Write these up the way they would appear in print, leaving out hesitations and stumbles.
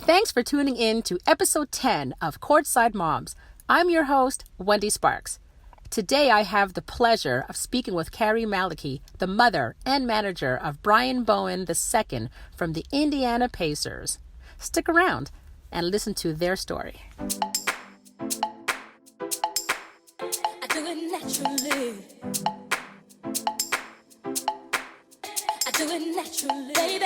Thanks for tuning in to episode 10 of Courtside Moms. I'm your host, Wendy Sparks. Today I have the pleasure of speaking with Carrie Malecke, the mother and manager of Brian Bowen II from the Indiana Pacers. Stick around and listen to their story. I do it naturally. I do it naturally, baby.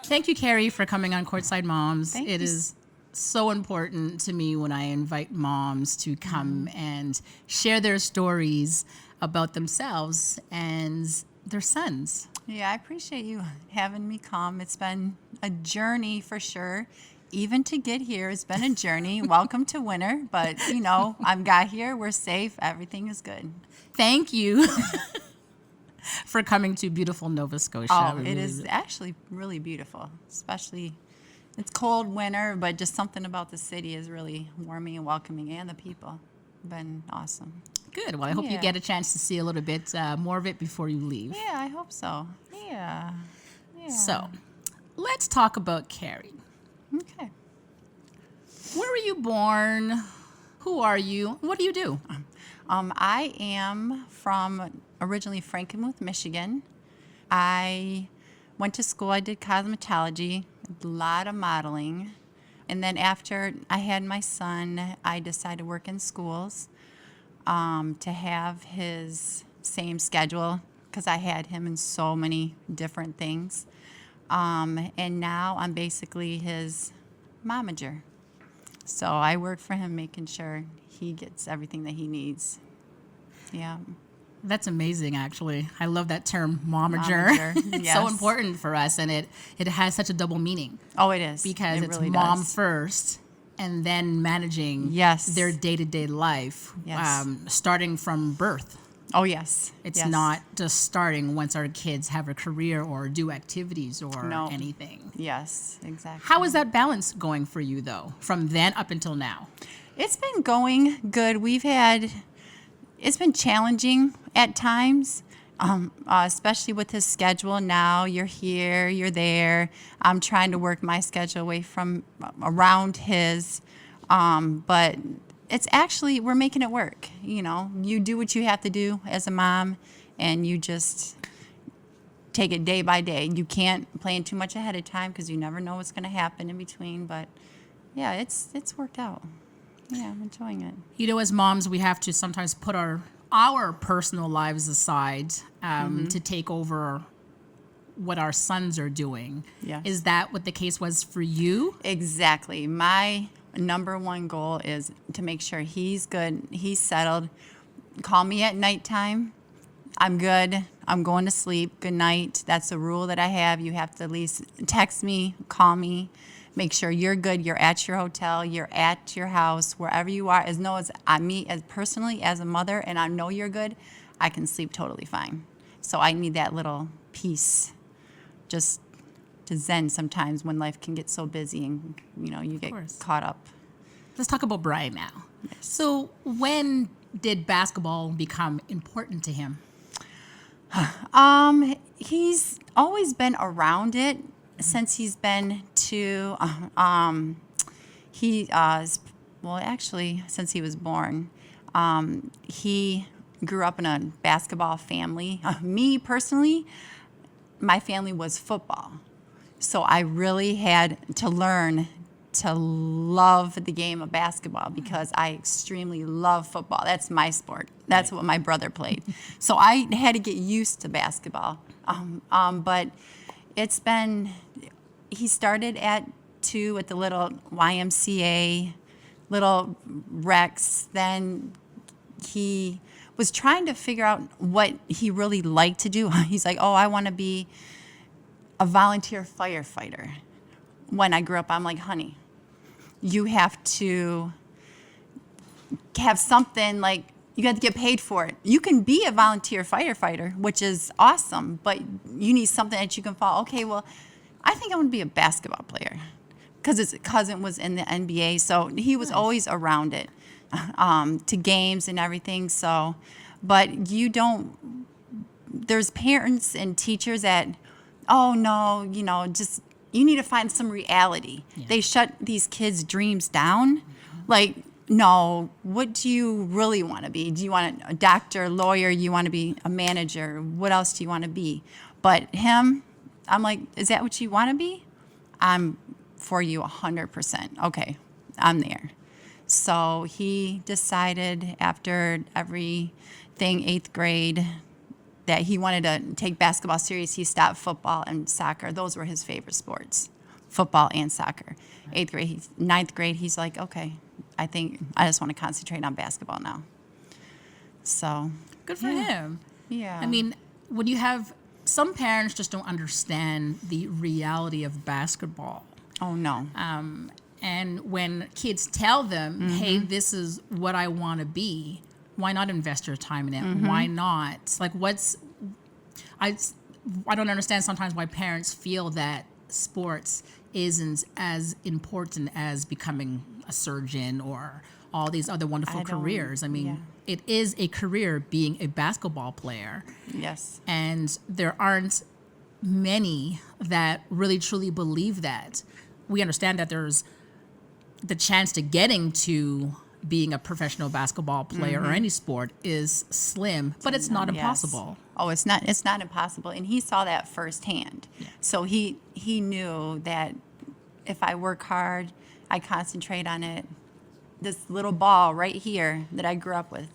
Thank you, Carrie, for coming on Courtside Moms. Thank It you. is so important to me when I invite moms to come and share their stories about themselves and their sons. Yeah, I appreciate you having me come. It's been a journey for sure. Even to get here, it's been a journey. Welcome to winter, but I'm got here. We're safe. Everything is good. Thank you for coming to beautiful Nova Scotia. Oh, it is actually really beautiful, especially it's cold winter, but just something about the city is really warming and welcoming, and the people have been awesome. Good. Well, I hope you Yeah. get a chance to see a little bit more of it before you leave. Yeah, I hope so. Yeah. So, let's talk about Carrie. Okay. Where were you born? Who are you? What do you do? I am from originally Frankenmuth, Michigan. I went to school. I did cosmetology, a lot of modeling. And then after I had my son, I decided to work in schools to have his same schedule because I had him in so many different things. And now I'm basically his momager. So I work for him, making sure he gets everything that he needs. Yeah. That's amazing, actually. I love that term, momager. Momager, It's yes. so important for us, and it has such a double meaning Oh, it is. because It it's really mom does. first and then managing Yes. their day-to-day life, Yes. starting from birth. Oh, yes. It's Yes. not just starting once our kids have a career or do activities or No. anything. Yes, exactly. How is that balance going for you, though, from then up until now? It's been going good. It's been challenging at times, especially with his schedule now. You're here, you're there. I'm trying to work my schedule away from around his, but it's actually, we're making it work. You do what you have to do as a mom, and you just take it day by day. You can't plan too much ahead of time because you never know what's going to happen in between. But yeah, it's worked out. Yeah, I'm enjoying it. As moms, we have to sometimes put our personal lives aside to take over what our sons are doing. Yes. Is that what the case was for you? Exactly. My number one goal is to make sure he's good, he's settled. Call me at nighttime. I'm good. I'm going to sleep. Good night. That's a rule that I have. You have to at least text me, call me, make sure you're good. You're at your hotel. You're at your house, wherever you are. As personally as a mother, and I know you're good, I can sleep totally fine. So I need that little peace, just to zen sometimes when life can get so busy and you get course. caught up. Let's talk about Brian now. So when did basketball become important to him? He's always been around it since he's been to since he was born. He grew up in a basketball family. Me personally, my family was football. So I really had to learn to love the game of basketball because I extremely love football. That's my sport. That's what my brother played. So I had to get used to basketball. But he started at 2 at the little YMCA, little Rex. Then he was trying to figure out what he really liked to do. He's like, I want to be a volunteer firefighter. When I grew up, I'm like, honey, you have to have something like, you have to get paid for it. You can be a volunteer firefighter, which is awesome, but you need something that you can follow. Okay, well, I think I want to be a basketball player because his cousin was in the NBA, so he was always around it, to games and everything. So, but you don't there's parents and teachers that, oh no, just you need to find some reality. Yeah. They shut these kids' dreams down. Like, no, what do you really want to be? Do you want a doctor, lawyer? You want to be a manager? What else do you want to be? But him, I'm like, is that what you want to be? I'm for you 100%. Okay, I'm there. So he decided after everything, 8th grade, that he wanted to take basketball serious. He stopped football and soccer. Those were his favorite sports, football and soccer. 8th grade, 9th grade, he's like, okay, I think I just want to concentrate on basketball now. So Good for him. Yeah. I mean, when you have some parents just don't understand the reality of basketball. Oh no. And when kids tell them, hey, this is what I want to be, why not invest your time in it? Why not? Like, I don't understand sometimes why parents feel that sports isn't as important as becoming a surgeon or all these other wonderful careers. I mean, it is a career being a basketball player. Yes. And there aren't many that really truly believe that. We understand that there's the chance to getting to being a professional basketball player or any sport is slim, but it's not impossible. Oh, it's not impossible. And he saw that firsthand. Yeah. So he knew that if I work hard, I concentrate on it, this little ball right here that I grew up with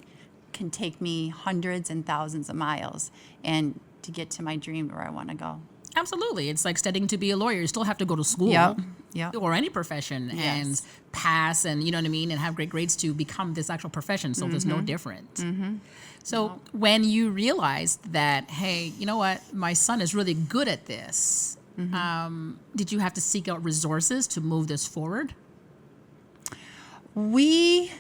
can take me hundreds and thousands of miles and to get to my dream where I want to go. Absolutely. It's like studying to be a lawyer. You still have to go to school Yep. or any profession and pass and, you know what I mean, and have great grades to become this actual profession. So there's no different. So when you realized that, hey, you know what, my son is really good at this, did you have to seek out resources to move this forward? He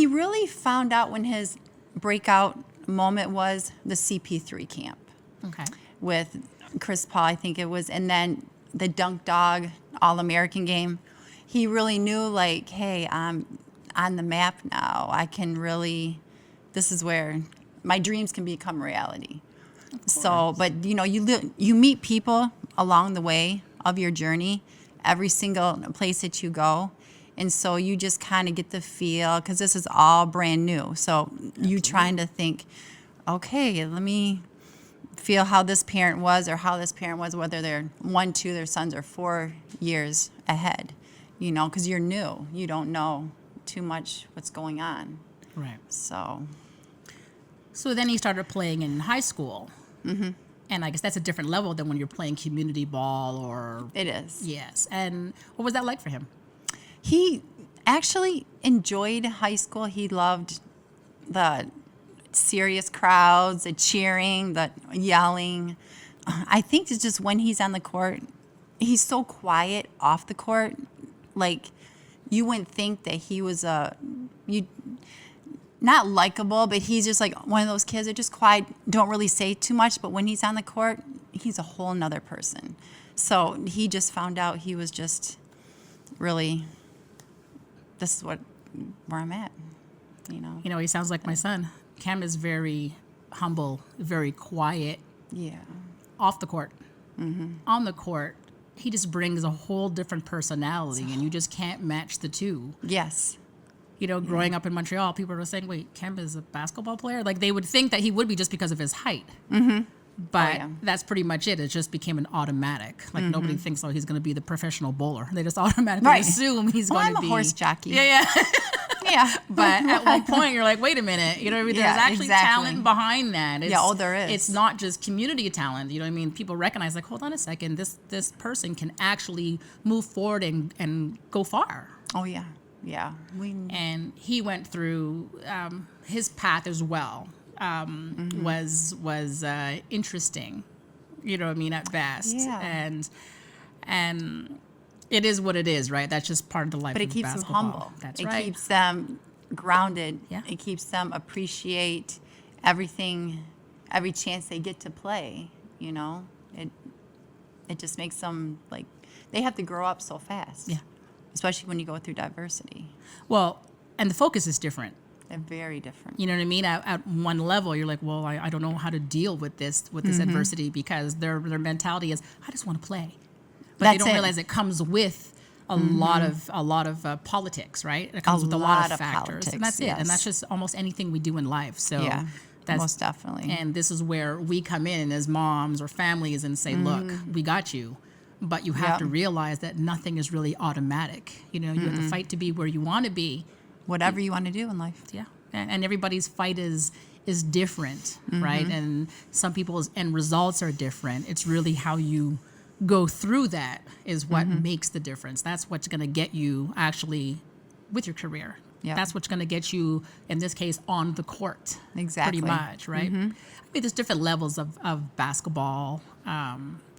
really found out when his breakout moment was the CP3 camp. Okay. With Chris Paul, I think it was, and then the Dunk Dog All-American game. He really knew, like, hey, I'm on the map now. I can really, this is where my dreams can become reality. So, but, you meet people along the way of your journey, every single place that you go. And so you just kind of get the feel, because this is all brand new. So you trying to think, okay, let me feel how this parent was or how this parent was, whether they're 1, 2, their sons are 4 years ahead, because you're new. You don't know too much what's going on. Right. So then he started playing in high school. And I guess that's a different level than when you're playing community ball or... It is. Yes. And what was that like for him? He actually enjoyed high school. He loved the serious crowds, the cheering, the yelling. I think it's just when he's on the court, he's so quiet off the court. Like, you wouldn't think that he was not likable, but he's just like one of those kids that just quiet, don't really say too much. But when he's on the court, he's a whole nother person. So he just found out he was just really, this is where I'm at, He sounds like my son. Cam is very humble, very quiet. Yeah. Off the court. On the court, he just brings a whole different personality, and you just can't match the two. Yes. Growing up in Montreal, people were saying, wait, Cam is a basketball player? Like, they would think that he would be just because of his height. But that's pretty much it. It just became an automatic. Like, nobody thinks, he's going to be the professional bowler. They just automatically assume he's going to be. I'm a horse jockey. Yeah. Yeah. But at one point, you're like, wait a minute. You know what I mean? There's actually talent behind that. There is. It's not just community talent. You know what I mean? People recognize, like, hold on a second. This person can actually move forward and go far. Oh, yeah. Yeah. And he went through his path as well. Was interesting, you know what I mean, at best. Yeah. And it is what it is, right? That's just part of the life of basketball. But it keeps them humble. That's right. It keeps them grounded. Yeah. It keeps them appreciate everything, every chance they get to play, It just makes them, like, they have to grow up so fast. Yeah. Especially when you go through diversity. Well, and the focus is different. Very different. You know what I mean? At one level, you're like, well, I don't know how to deal with this adversity, because their mentality is, I just want to play. But they don't realize it comes with a lot of politics, right? It comes with a lot of factors. Politics, and that's it. yes. And that's just almost anything we do in life. So Yeah, that's, most definitely. And this is where we come in as moms or families and say, look, we got you. But you have to realize that nothing is really automatic. You know, you have to fight to be where you want to be. Whatever you want to do in life. Yeah. And everybody's fight is different, right? And some people's end results are different. It's really how you go through that is what makes the difference. That's what's going to get you actually with your career. Yep. That's what's going to get you, in this case, on the court. Exactly. Pretty much, right? I mean, there's different levels of basketball.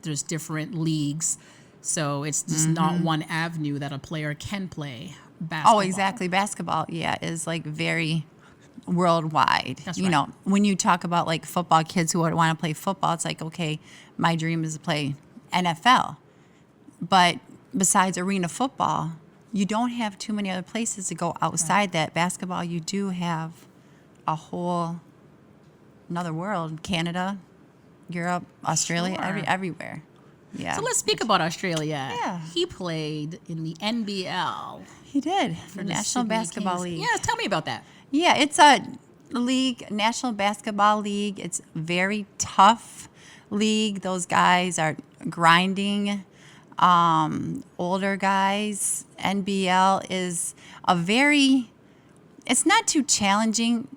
There's different leagues. So it's just not one avenue that a player can play basketball. Oh, exactly. Basketball, is like very worldwide. That's you right. know, when you talk about like football, kids who want to play football, it's like, okay, my dream is to play NFL. But besides arena football, you don't have too many other places to go outside that. Basketball, you do have a whole another world. Canada, Europe, Australia, Sure. everywhere. Yeah. So let's speak about Australia. Yeah. He played in the NBL. He did. For The the National Sydney Basketball Kings. League. Yeah, tell me about that. Yeah, it's a league, National Basketball League. It's very tough league. Those guys are grinding. Older guys. NBL is it's not too challenging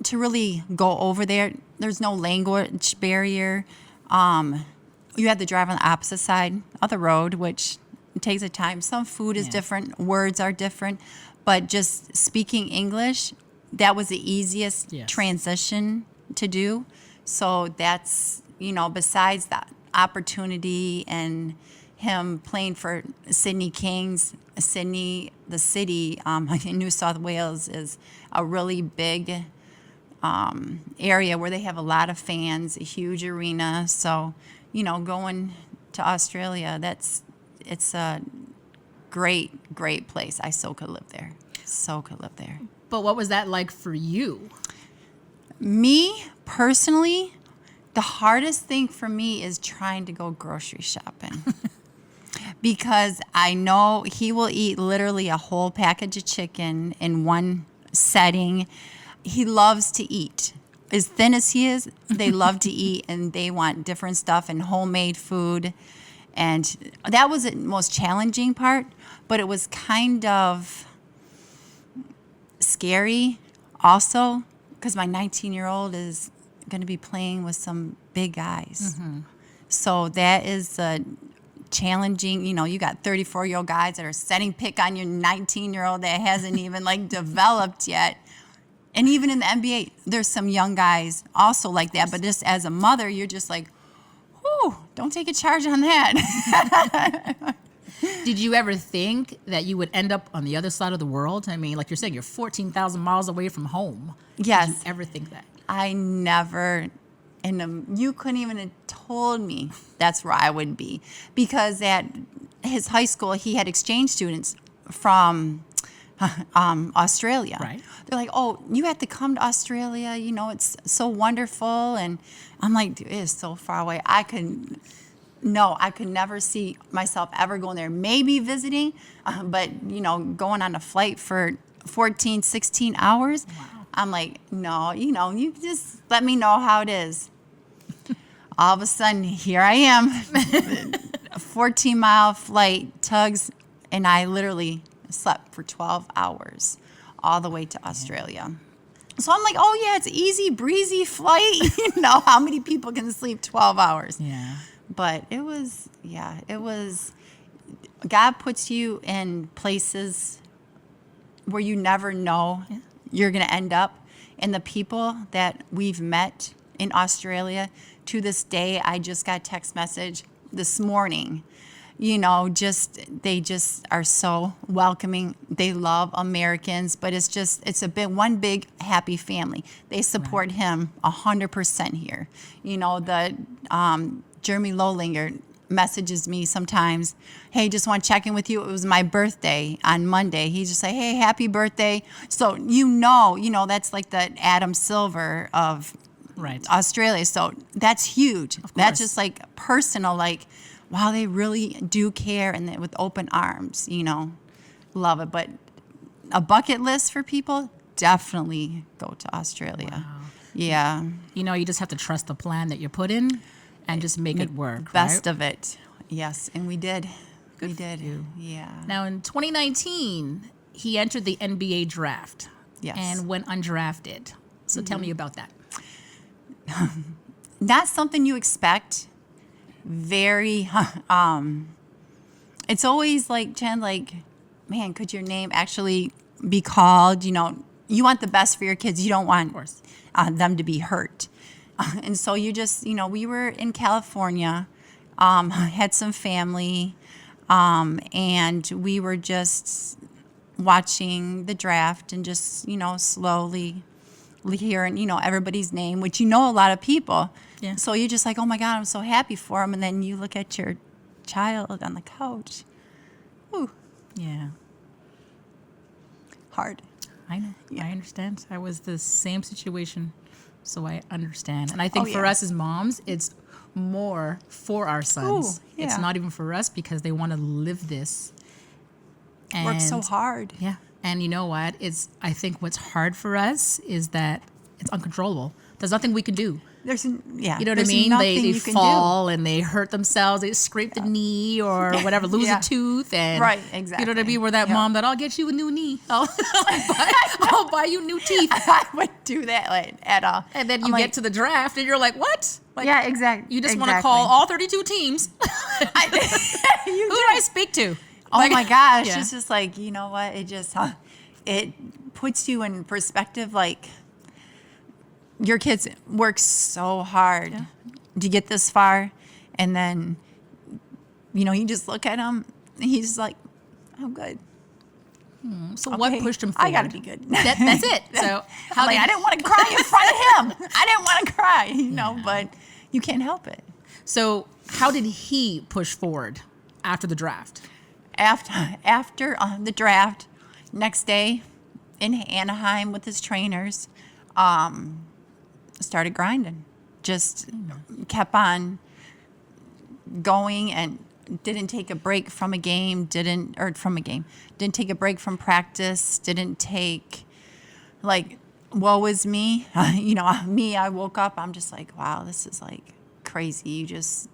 to really go over there. There's no language barrier. You have to drive on the opposite side of the road, which takes a time. Some food is different, words are different, but just speaking English, that was the easiest transition to do. So that's, besides that opportunity and him playing for Sydney Kings, Sydney, the city in New South Wales is a really big area where they have a lot of fans, a huge arena. So, going to Australia, it's a great, great place. I so could live there. But what was that like for you? Me, personally, the hardest thing for me is trying to go grocery shopping. Because I know he will eat literally a whole package of chicken in one setting. He loves to eat. As thin as he is, they love to eat, and they want different stuff and homemade food. And that was the most challenging part, but it was kind of scary also, because my 19-year-old is going to be playing with some big guys. So that is challenging. You got 34-year-old guys that are setting pick on your 19-year-old that hasn't even developed yet. And even in the NBA, there's some young guys also like that. But just as a mother, you're just like, whew, don't take a charge on that. Did you ever think that you would end up on the other side of the world? I mean, like you're saying, you're 14,000 miles away from home. Yes. Did you ever think that? I never, and you couldn't even have told me that's where I would be. Because at his high school, he had exchange students from Australia. Right. They're like, oh, you have to come to Australia. It's so wonderful. And I'm like, dude, it is so far away. I could never see myself ever going there. Maybe visiting, but, going on a flight for 14, 16 hours. Wow. I'm like, no, you just let me know how it is. All of a sudden, here I am, a 14-mile flight, Tugs, and I literally slept for 12 hours all the way to Australia. So I'm like, oh, yeah, it's easy, breezy flight. How many people can sleep 12 hours? Yeah. But it was, God puts you in places where you never know you're going to end up. And the people that we've met in Australia, to this day, I just got a text message this morning. They just are so welcoming. They love Americans, but it's one big happy family. They support him 100% here. The Jeremy Lowlinger, messages me sometimes, hey, just want to check in with you. It was my birthday on Monday. He just say, hey, happy birthday. So that's like the Adam Silver of Australia. So that's huge. That's just like personal, like, wow, they really do care, and with open arms, love it. But a bucket list for people, definitely go to Australia. Wow. Yeah. You just have to trust the plan that you put in and just make it work. Best right? of it. Yes. And we did. Good we did. You. Yeah. Now, in 2019, he entered the NBA draft. Yes. And went undrafted. So tell me about that. Not something you expect. Very, it's always like, Jen, like, man, could your name actually be called? You want the best for your kids. You don't want them to be hurt. And so you just, we were in California, had some family, and we were just watching the draft and just, slowly hearing, everybody's name, which a lot of people. Yeah. So you're just like, oh my God, I'm so happy for him. And then you look at your child on the couch. Ooh. Yeah. Hard. I know. Yeah. I understand. I was the same situation, so I understand. And I think Oh, for yeah. us as moms, it's more for our sons. Ooh, yeah. It's not even for us because they want to live this. And Work so hard. Yeah. And you know what? I think what's hard for us is that it's uncontrollable. There's nothing we can do. You know what I there's mean? nothing They you can fall and they hurt themselves. They scrape the knee or whatever, lose Yeah. a tooth. And Right, You know what I exactly. mean? We're that Yep. mom that I'll get you a new knee. I'll buy you new teeth. I would do that at all. And then I'm you like, get to the draft and you're like, what? Like, yeah, exactly. You just want to call all 32 teams. Who do I speak to? Oh Like, my gosh, yeah. it's just like, you know what? It just, it puts you in perspective. Like, your kids work so hard to get this far. And then, you just look at him and he's just like, I'm good. So what Okay, pushed him forward? I got to be good. That's it. So I didn't want to cry in front of him. I didn't want to cry, but you can't help it. So how did he push forward after the draft? After the draft, next day in Anaheim with his trainers, started grinding. Just kept on going and didn't take a break from a game. Didn't take a break from practice. Didn't take, like, woe is me. I woke up. I'm just like, wow, this is like crazy. It's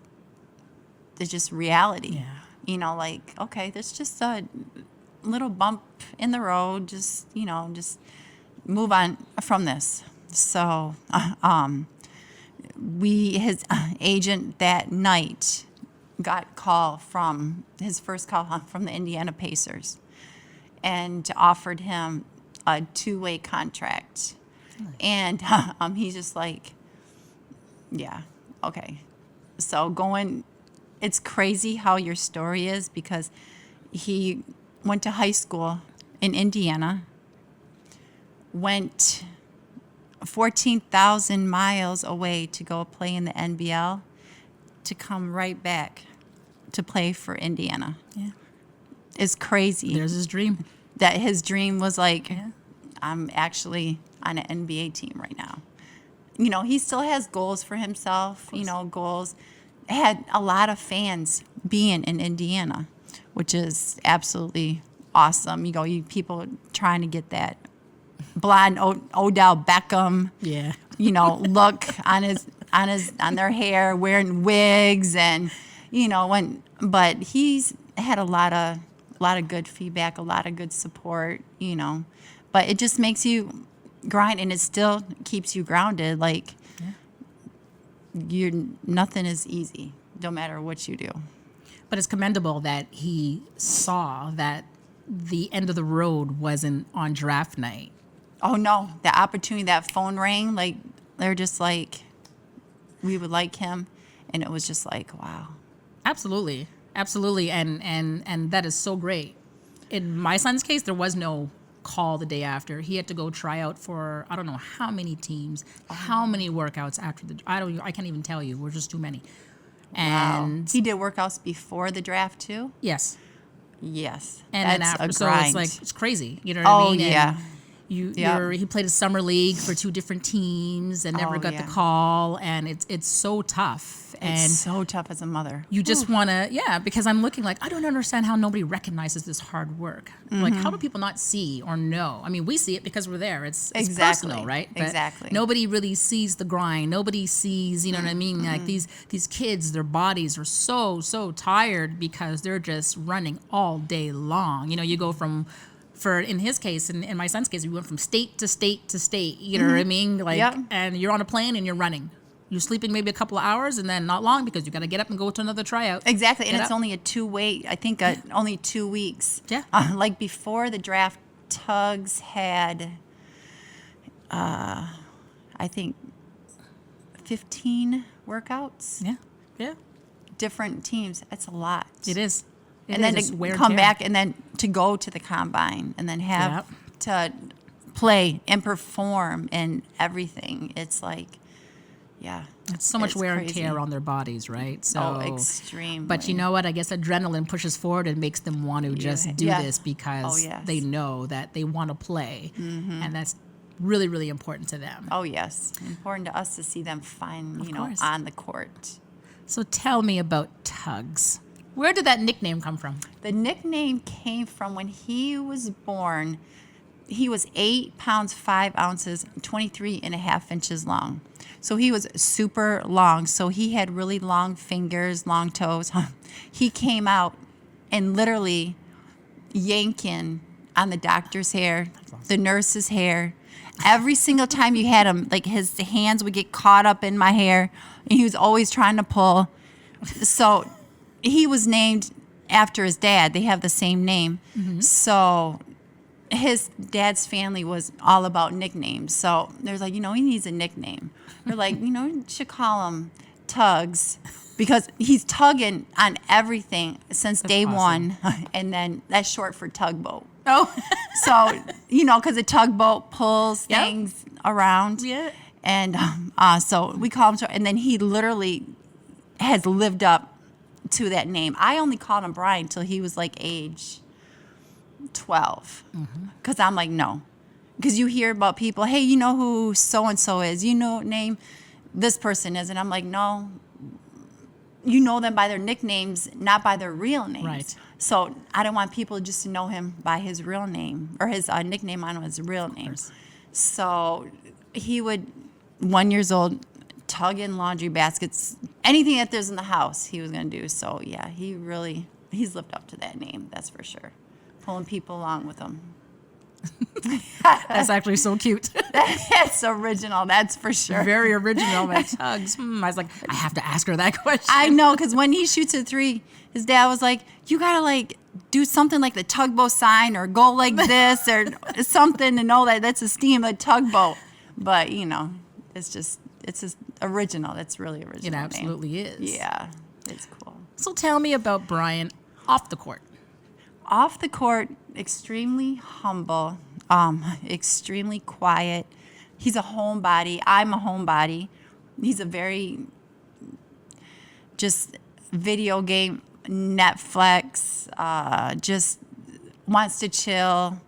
just reality. Yeah. Like, okay, there's just a little bump in the road. Just move on from this. So, his agent that night got his first call from the Indiana Pacers, and offered him a 2-way contract. And he's just like, yeah, okay. So it's crazy how your story is, because he went to high school in Indiana, went 14,000 miles away to go play in the NBL, to come right back to play for Indiana. Yeah. It's crazy. There's his dream. That his dream was like, I'm actually on an NBA team right now. He still has goals for himself, goals. Had a lot of fans being in Indiana, which is absolutely awesome. You people trying to get that blonde Odell Beckham, look on their hair, wearing wigs, and but he's had a lot of good feedback, a lot of good support, but it just makes you grind, and it still keeps you grounded. Like, nothing is easy, no matter what you do. But it's commendable that he saw that the end of the road wasn't on draft night. Oh no, the opportunity, that phone rang, like, they're just like, we would like him, and it was just like, wow. Absolutely. And that is so great. In my son's case, there was no call the day after. He had to go try out for, I don't know how many teams, how many workouts after I can't even tell you. We're just too many. And he did workouts before the draft too. yes. Yes, And that's then after, a so grind. it's like, it's crazy. You know what I mean? Yeah. And he played a summer league for 2 different teams and never got the call. And it's so tough. It's so tough as a mother. You just want to, because I'm looking like, I don't understand how nobody recognizes this hard work. Like, how do people not see or know? I mean, we see it because we're there. It's personal, right? But exactly. nobody really sees the grind. Nobody sees, you know what I mean? Like these kids, their bodies are so tired because they're just running all day long. You know, you go from, in his case, in my son's case, we went from state to state to state. You know what I mean? Like, and you're on a plane and you're running. You're sleeping maybe a couple of hours and then not long because you got to get up and go to another tryout. Exactly. And it's only a 2-week, I think only 2 weeks. Yeah. Like before the draft, Tugs had, I think, 15 workouts. Yeah. Yeah. Different teams. That's a lot. It is. And then to come back and then to go to the combine and then have to play and perform and everything. It's like, it's so much wear and tear on their bodies, right? So extremely. But you know what? I guess adrenaline pushes forward and makes them want to just do this because they know that they want to play, and that's really, really important to them. Oh yes, important to us to see them on the court. So tell me about Tugs. Where did that nickname come from? The nickname came from when he was born. He was 8 pounds 5 ounces, 23 and a half inches long. So he was super long. So he had really long fingers, long toes. He came out and literally yanking on the doctor's hair, the nurse's hair. Every single time you had him, like his hands would get caught up in my hair, and he was always trying to pull. So he was named after his dad. They have the same name. So his dad's family was all about nicknames. So there's like, he needs a nickname. They're like, you should call him Tugs because he's tugging on everything since day one. And then that's short for tugboat. Oh. So, because a tugboat pulls things around. Yeah. And so we call him, and then he literally has lived up to that name. I only called him Brian till he was like age 12. Because I'm like, no. Because you hear about people, hey, you know who so-and-so is? Name this person is. And I'm like, no. You know them by their nicknames, not by their real names. Right. So I don't want people just to know him by his real name or his nickname on his real name. So he would, 1 year old, tug in laundry baskets, anything that there's in the house he was going to do. So, yeah, he's lived up to that name, that's for sure. Pulling people along with him. That's actually so cute. That's original, that's for sure. Very original. Like, Tugs. I was like, I have to ask her that question. I know, because when he shoots a 3, his dad was like, you got to, do something like the tugboat sign or go like this or something to know that that's a steam, a tugboat. But, it's just original. That's really original. It absolutely name. is. Yeah, it's cool. So tell me about Brian off the court. Off the court, extremely humble, extremely quiet. He's a homebody. I'm a homebody. He's a very just video game, Netflix, just wants to chill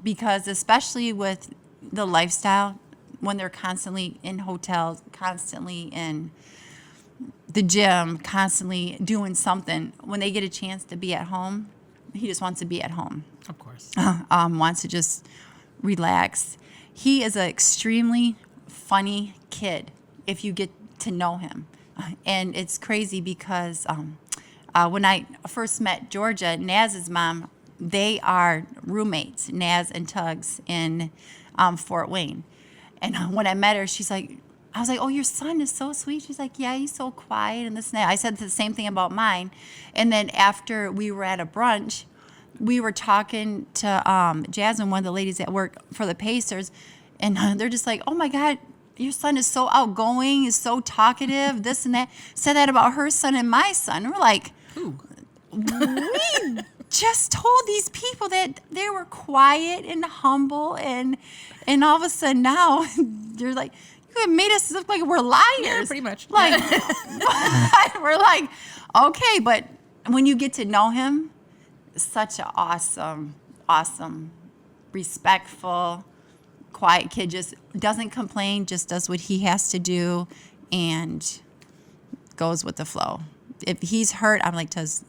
because especially with the lifestyle, when they're constantly in hotels, constantly in the gym, constantly doing something, when they get a chance to be at home, he just wants to be at home. Of course. Wants to just relax. He is an extremely funny kid if you get to know him. And it's crazy because when I first met Georgia, Naz's mom, they are roommates, Naz and Tugs, in Fort Wayne. And when I met her, I was like, oh, your son is so sweet. She's like, yeah, he's so quiet and this and that. I said the same thing about mine. And then after we were at a brunch, we were talking to Jasmine, one of the ladies that work for the Pacers, and they're just like, oh, my God, your son is so outgoing, is so talkative, this and that. Said that about her son and my son. We're like, Ooh. We just told these people that they were quiet and humble, and all of a sudden now, they're like, You made us look like we're liars. Yeah, pretty much. Like, we're like, okay, but when you get to know him, such an awesome, respectful, quiet kid. Just doesn't complain, just does what he has to do and goes with the flow. If he's hurt, I'm like, Tuz,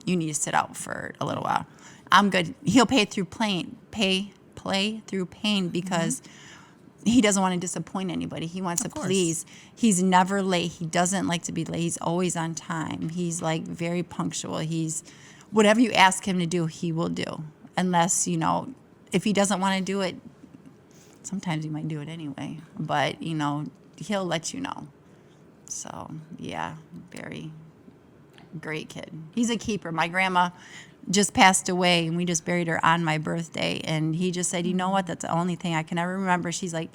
you need to sit out for a little while. I'm good. He'll play through pain because he doesn't want to disappoint anybody. He wants to please. He's never late. He doesn't like to be late. He's always on time. He's like very punctual. He's whatever you ask him to do, he will do. Unless, if he doesn't want to do it, sometimes he might do it anyway. But, he'll let you know. So, yeah, very great kid. He's a keeper. My grandma just passed away, and we just buried her on my birthday. And he just said, you know what? That's the only thing I can ever remember. She's like,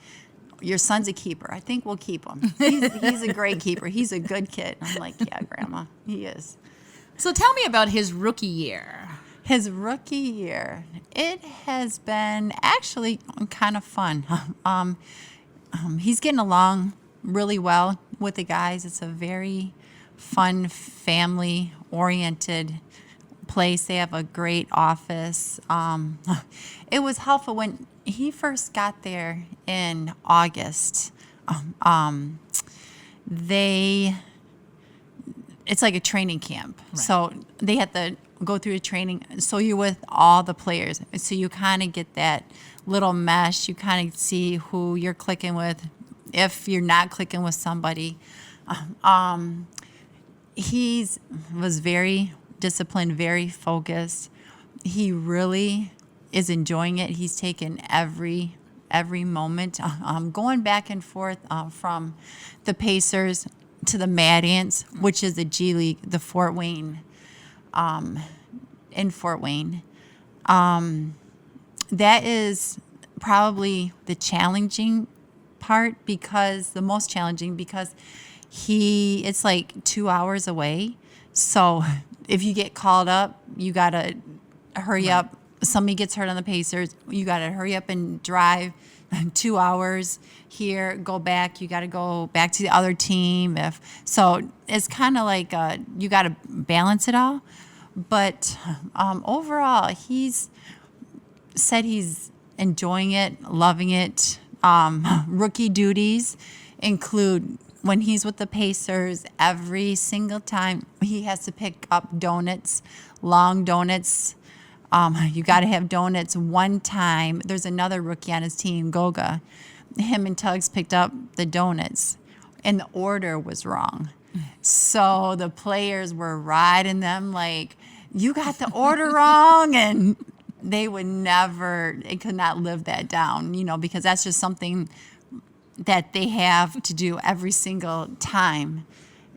your son's a keeper. I think we'll keep him. He's a great keeper. He's a good kid. I'm like, yeah, Grandma, he is. So tell me about his rookie year. His rookie year. It has been actually kind of fun. He's getting along really well with the guys. It's a very fun, family-oriented place. They have a great office. It was helpful when he first got there in August. It's like a training camp. Right. So they had to go through a training. So you're with all the players. So you kind of get that little mesh. You kind of see who you're clicking with. If you're not clicking with somebody, he was very disciplined, very focused. He really is enjoying it. He's taken every moment. Going back and forth from the Pacers to the Mad Ants, which is the G League, the Fort Wayne, in Fort Wayne. That is probably the challenging part the most challenging because it's like 2 hours away. So if you get called up, you got to hurry up. Somebody gets hurt on the Pacers, you got to hurry up and drive 2 hours here, go back. You got to go back to the other team. So it's kind of like you got to balance it all. But overall, he's said he's enjoying it, loving it. Rookie duties include when he's with the Pacers, every single time he has to pick up donuts, long donuts. You got to have donuts one time. There's another rookie on his team, Goga. Him and Tugs picked up the donuts, and the order was wrong. So the players were riding them like, you got the order wrong, and they could not live that down, because that's just something that they have to do every single time.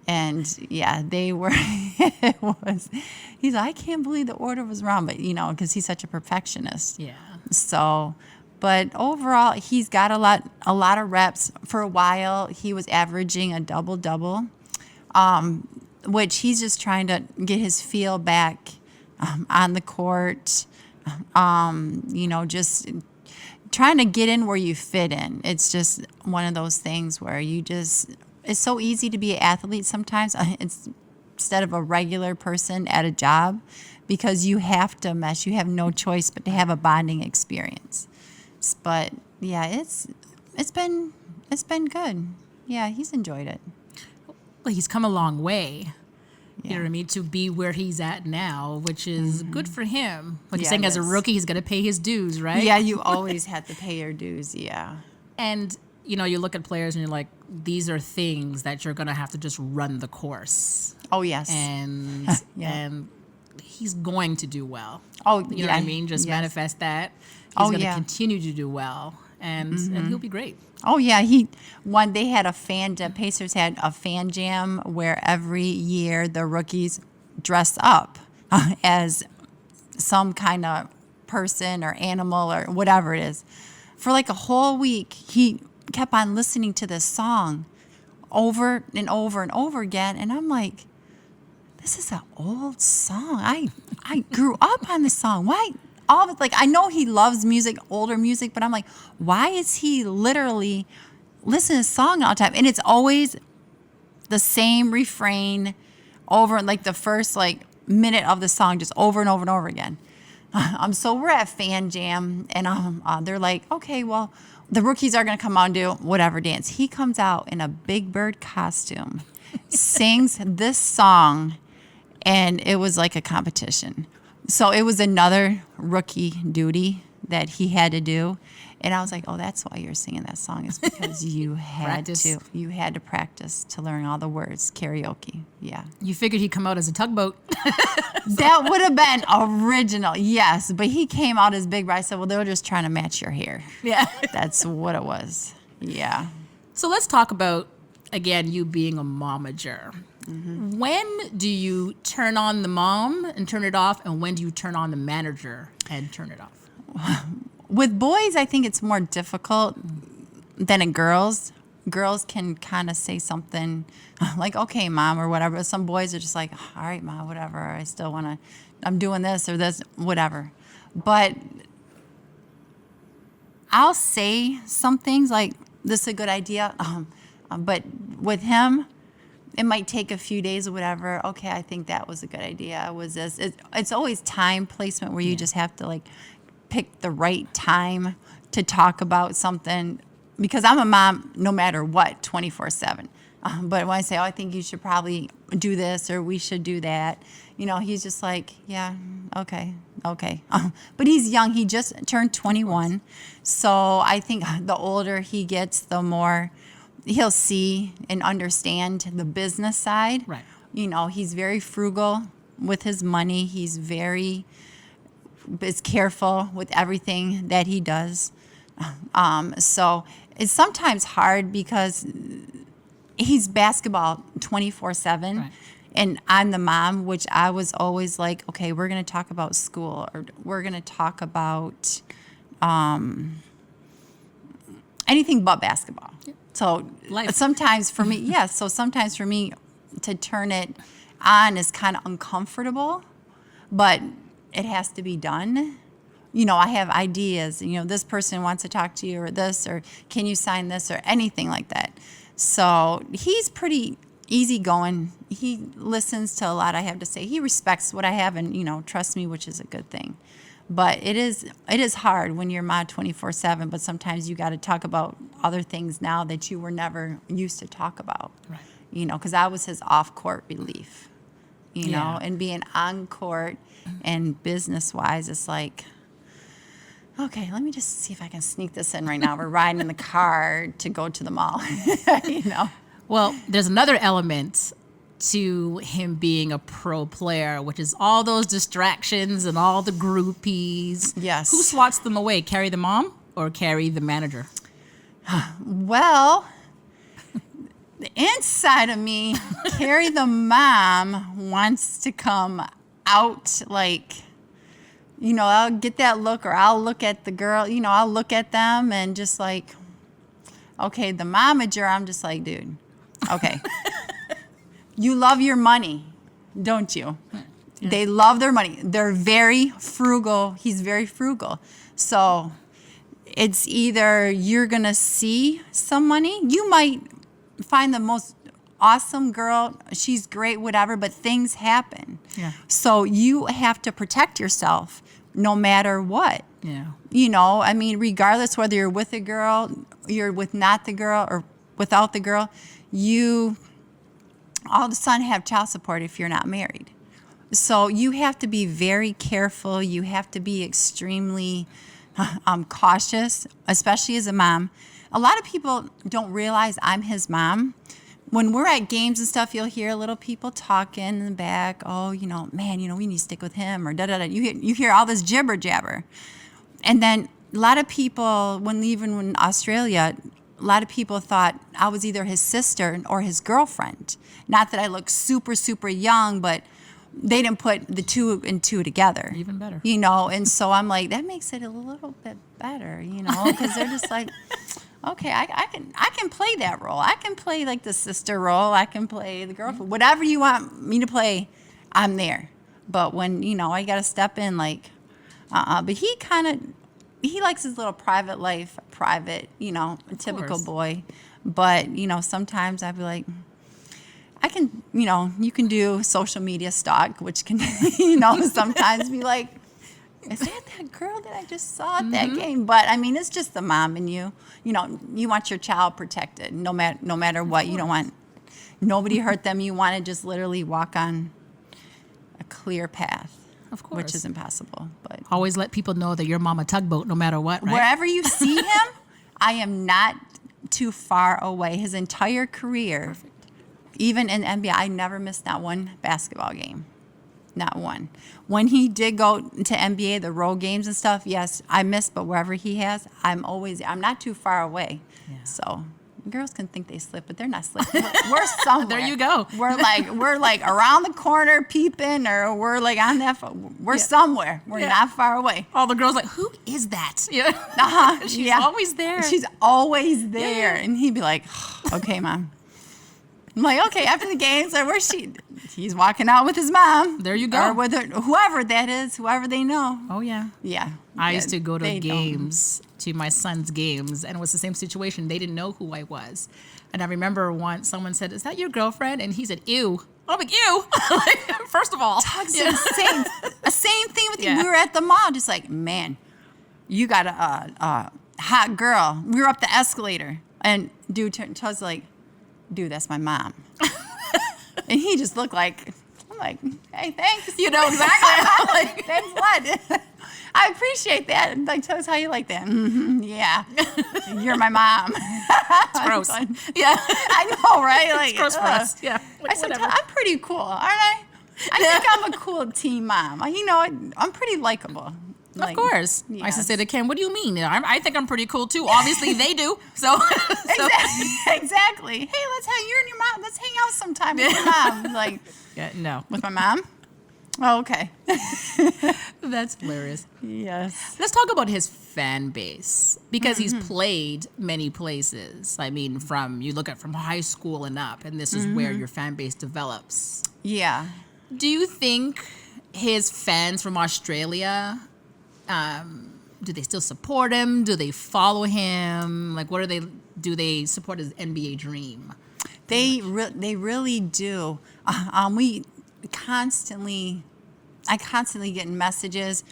And yeah, they were, he's like, I can't believe the order was wrong, but because he's such a perfectionist. Yeah. So, but overall, he's got a lot of reps. For a while, he was averaging a double-double, which he's just trying to get his feel back on the court. Just trying to get in where you fit in. It's just one of those things where it's so easy to be an athlete sometimes. It's instead of a regular person at a job, because you have to mesh. You have no choice but to have a bonding experience. But yeah, it's been good. Yeah, he's enjoyed it. Well, he's come a long way. You know what I mean? To be where he's at now, which is good for him. Like you're saying, as a rookie, he's going to pay his dues, right? Yeah, you always have to pay your dues, yeah. And, you look at players and you're like, these are things that you're going to have to just run the course. Oh, yes. And and he's going to do well. Oh, you know what I mean? Just manifest that. He's going to continue to do well, and he'll be great. Oh yeah, they had Pacers had a fan jam where every year the rookies dress up as some kind of person or animal or whatever it is. For like a whole week, he kept on listening to this song over and over and over again, and I'm like, this is an old song. I grew up on this song. Why? All of it, like, I know he loves music, older music, but I'm like, why is he literally listen to the song all the time. And it's always the same refrain over, like the first like minute of the song, just over and over and over again. So we're at Fan Jam, and they're like, okay, well, the rookies are going to come out and do whatever dance. He comes out in a Big Bird costume, sings this song, and it was like a competition. So it was another rookie duty that he had to do. And I was like, oh, that's why you're singing that song, is because you had to practice to learn all the words, karaoke. Yeah. You figured he'd come out as a tugboat. That would have been original, yes. But he came out as Big Bird. I said, well, they were just trying to match your hair. Yeah. That's what it was. Yeah. So let's talk about, again, you being a momager. Mm-hmm. When do you turn on the mom and turn it off, and when do you turn on the manager and turn it off? With boys, I think it's more difficult than in girls. Girls can kind of say something like, okay, mom, or whatever. Some boys are just like, all right, mom, whatever. I still want to, I'm doing this or this, whatever. But I'll say some things like, this is a good idea. But with him, it might take a few days or whatever. Okay, I think that was a good idea. Was this? It's always time placement where you just have to like pick the right time to talk about something, because I'm a mom no matter what, 24/7. But when I say, oh, I think you should probably do this or we should do that, he's just like, yeah, okay. But he's young. He just turned 21. So I think the older he gets, the more he'll see and understand the business side. Right. He's very frugal with his money. He's is careful with everything that he does. So it's sometimes hard because he's basketball 24/7. Right. And I'm the mom, which I was always like, okay, we're going to talk about school, or we're going to talk about anything but basketball. Yep. So sometimes for me, sometimes for me to turn it on is kind of uncomfortable, but it has to be done. I have ideas, this person wants to talk to you, or this, or can you sign this, or anything like that. So he's pretty easygoing. He listens to a lot I have to say. He respects what I have and, trusts me, which is a good thing. But it is hard when you're mom 24/7, but sometimes you got to talk about other things now that you were never used to talk about. Right. Because I was his off-court relief, and being on court and business-wise, it's like, okay, let me just see if I can sneak this in right now. We're riding in the car to go to the mall, Well, there's another element to him being a pro player, which is all those distractions and all the groupies. Yes. Who swats them away? Carrie the mom or Carrie the manager? Well, the inside of me, Carrie the mom wants to come out like, I'll get that look, or I'll look at the girl, I'll look at them and just like, okay, the momager, I'm just like, dude, okay. You love your money, don't you? Yeah. They love their money. They're very frugal. He's very frugal. So it's either you're going to see some money. You might find the most awesome girl. She's great, whatever, but things happen. Yeah. So you have to protect yourself no matter what. Yeah. Regardless whether you're with a girl, you're with not the girl, or without the girl, you all of a sudden have child support if you're not married. So you have to be very careful. You have to be extremely cautious, especially as a mom. A lot of people don't realize I'm his mom. When we're at games and stuff, you'll hear little people talking in the back. Oh, man, we need to stick with him, or da-da-da. You hear all this jibber jabber. And then a lot of people, even when Australia, a lot of people thought I was either his sister or his girlfriend. Not that I look super, super young, but they didn't put the two and two together. Even better. And so I'm like, that makes it a little bit better, because they're just like, okay, I can play that role. I can play like the sister role. I can play the girlfriend. Whatever you want me to play, I'm there. But when, I got to step in like, but he likes his little private life, a typical boy. But, sometimes I'd be like, I can, you can do social media stalk, which can, sometimes be like, is that girl that I just saw at that game? But I mean, it's just the mom in you. You want your child protected, no matter what. You don't want nobody hurt them. You want to just literally walk on a clear path, of course, which is impossible. But always let people know that you're Mama Tugboat, no matter what. Right? Wherever you see him, I am not too far away. His entire career, even in NBA, I never missed not one basketball game. Not one. When he did go to NBA, the road games and stuff, yes, I missed, but wherever he has, I'm not too far away. Yeah. So girls can think they slip, but they're not slipping. We're somewhere. There you go. We're like around the corner peeping, or we're like on that. We're somewhere. We're not far away. All the girls like, who is that? Yeah. She's always there. She's always there. Yeah. And he'd be like, okay, Mom. I'm like, okay, after the games, like, where's she? He's walking out with his mom. There you go. Or with whoever that is, whoever they know. Oh, yeah. Yeah. I used to go to games, to my son's games, and it was the same situation. They didn't know who I was. And I remember once someone said, is that your girlfriend? And he said, ew. I'm like, ew. First of all. Tugs is the same thing with you. We were at the mall, just like, man, you got a hot girl. We were up the escalator. And dude, Tugs like, dude, that's my mom. And he just looked like, I'm like, hey, thanks. You know exactly. I'm like, thanks what? I appreciate that. I'm like, tell us how you like that. Mm-hmm, yeah. You're my mom. It's gross. Yeah. I know, right? Like, it's gross for us. Yeah. I said, I'm pretty cool, aren't I? I think I'm a cool teen mom. I'm pretty likable. Of course. Yes. I used to say to Ken, what do you mean? I think I'm pretty cool too. Obviously they do. So Exactly. Hey, you and your mom, let's hang out sometime with your mom. Like, no. With my mom? Oh, okay. That's hilarious. Yes. Let's talk about his fan base, because he's played many places. I mean, you look at from high school and up, and this is where your fan base develops. Yeah. Do you think his fans from Australia, do they still support him? Do they follow him? Like, do they support his NBA dream? They really do. I constantly get messages.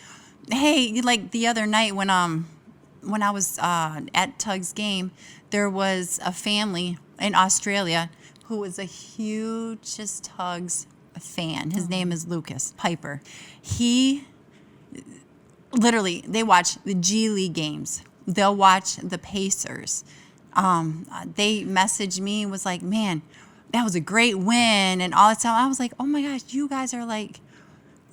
Hey, like the other night when I was at Tugs' game, there was a family in Australia who was a huge Tugs fan. His name is Lucas Piper. They watch the G League games. They'll watch the Pacers. They messaged me and was like, man, that was a great win and all that stuff. I was like, oh my gosh, you guys are like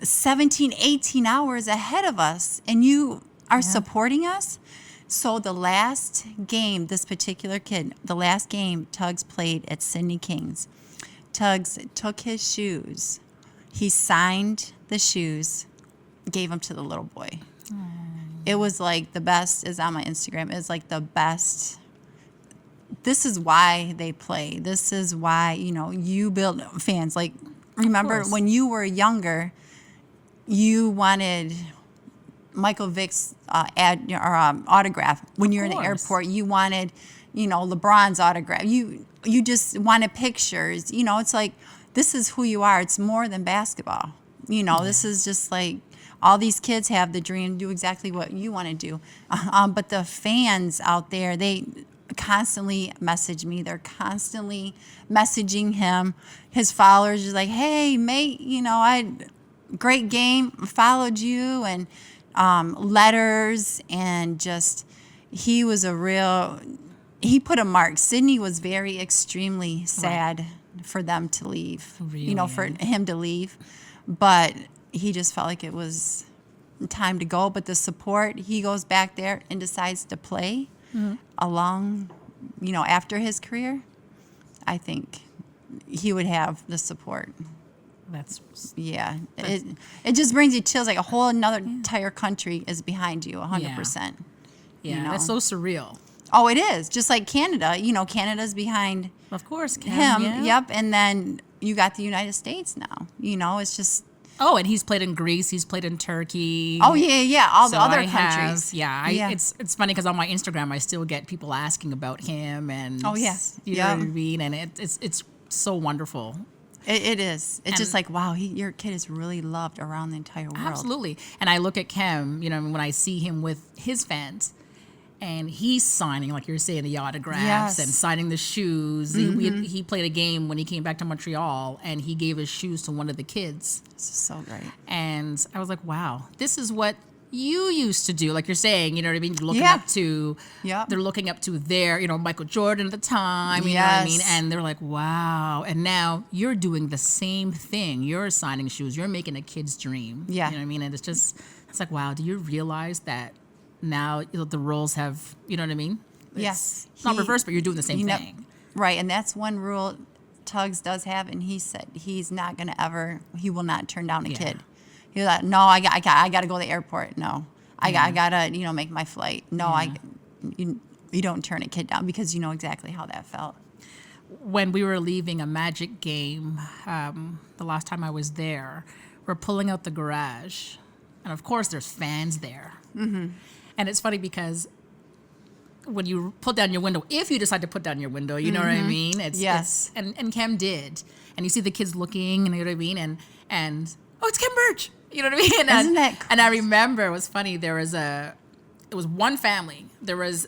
17, 18 hours ahead of us, and you are supporting us. So the last game, this particular kid, Tugs played at Sydney Kings. Tugs took his shoes. He signed the shoes, gave them to the little boy. It was like the best. Is on my Instagram. It's like the best. This is why they play. This is why, you build fans. Like, remember when you were younger, you wanted Michael Vick's autograph. When you're in the airport, you wanted, LeBron's autograph. You just wanted pictures. It's like, this is who you are. It's more than basketball. This is just like, all these kids have the dream to do exactly what you want to do. But the fans out there, they constantly message me. They're constantly messaging him. His followers are like, hey, mate, great game, followed you, and letters, and just, he put a mark. Sydney was extremely sad for them to leave, really? For him to leave. But he just felt like it was time to go. But the support, he goes back there and decides to play along, after his career. I think he would have the support. It just brings you chills. Like a whole entire country is behind you, 100%. Yeah, that's so surreal. Oh, it is. Just like Canada. Canada's behind. Of course, him. Yeah. Yep. And then you got the United States now. It's just. Oh, and he's played in Greece. He's played in Turkey. Oh, yeah. All the other I countries. It's funny because on my Instagram, I still get people asking about him. And Oh, yeah. You know what I mean? And it's so wonderful. It is. It's just like, wow, your kid is really loved around the entire world. Absolutely. And I look at Kem, you know, when I see him with his fans, and he's signing, like you're saying, the autographs and signing the shoes. He played a game when he came back to Montreal, and he gave his shoes to one of the kids. This is so great. And I was like, wow, this is what you used to do. Like you're saying, you know what I mean? You're looking up to, they're looking up to their, you know, Michael Jordan at the time, you know what I mean? And they're like, wow. And now you're doing the same thing. You're signing shoes. You're making a kid's dream. Yeah. You know what I mean? And it's like, wow, do you realize that now the roles have, you know what I mean? Yes. It's not reversed, but you're doing the same thing. Right. And that's one rule Tugs does have. And he said he will not turn down a kid. He's like, no, I got to go to the airport. No, I got to, you know, make my flight. No, you don't turn a kid down because you know exactly how that felt. When we were leaving a Magic game, the last time I was there, we're pulling out the garage. And of course, there's fans there. Mm-hmm. And it's funny because when you put down your window, if you decide to put down your window, you know what I mean? And Kem did. And you see the kids looking, and you know what I mean? And oh, it's Kem Birch. You know what I mean? Isn't that crazy? And I remember, it was funny, it was one family. There was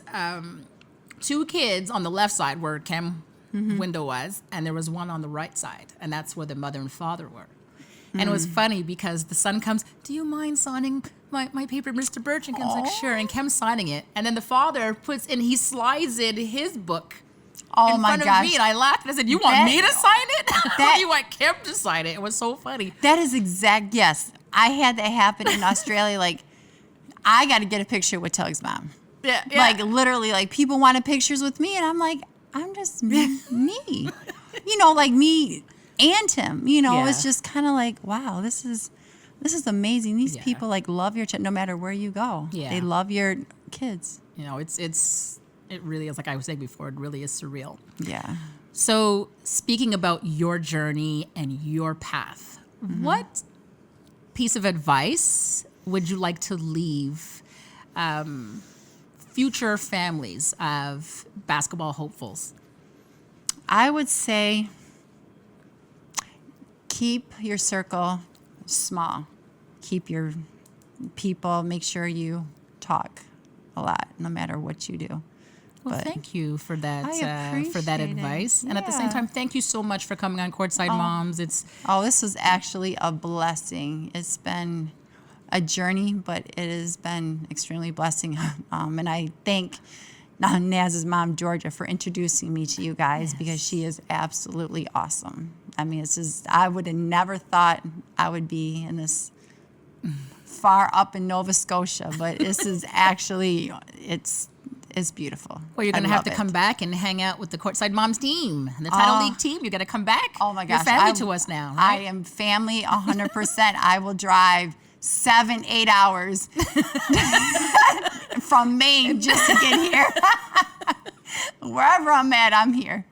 2 kids on the left side where Kem window was, and there was one on the right side. And that's where the mother and father were. And it was funny because the son comes, do you mind signing my paper, Mr. Birch? And Kem's like, sure. And Kem's signing it. And then the father he slides in his book in front of me. And I laughed and I said, you want me to sign it? Or you want Kem to sign it? It was so funny. That is yes. I had that happen in Australia. Like, I got to get a picture with Tugs' mom. Yeah. Like, literally, like, people wanted pictures with me. And I'm like, I'm just me. You know, like me and him, you know, it's just kind of like, wow, this is amazing. These people like love your child no matter where you go. Yeah. They love your kids. You know, it really is, like I was saying before, it really is surreal. Yeah. So speaking about your journey and your path, what piece of advice would you like to leave future families of basketball hopefuls? I would say keep your circle small. Keep your people, make sure you talk a lot, no matter what you do. Well, thank you for that advice. Yeah. And at the same time, thank you so much for coming on Courtside Moms. This was actually a blessing. It's been a journey, but it has been extremely blessing. And I thank Naz's mom, Georgia, for introducing me to you guys because she is absolutely awesome. I mean, I would have never thought I would be in this far up in Nova Scotia, but this is actually, it's beautiful. Well, you're going to have to come back and hang out with the Courtside Moms team, the Title League team. You got to come back. Oh my gosh. You're family to us now, right? I am family 100%. I will drive 7-8 hours from Maine just to get here. Wherever I'm at, I'm here.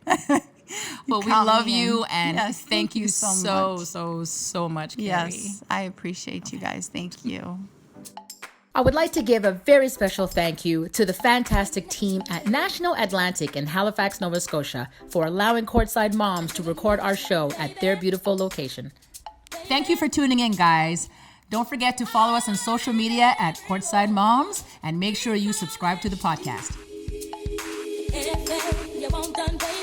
Well, we love you, and thank you so much, Carrie. Yes, I appreciate you guys. Thank you. I would like to give a very special thank you to the fantastic team at National Atlantic in Halifax, Nova Scotia, for allowing Courtside Moms to record our show at their beautiful location. Thank you for tuning in, guys. Don't forget to follow us on social media at Courtside Moms, and make sure you subscribe to the podcast. NFL, you won't done, baby.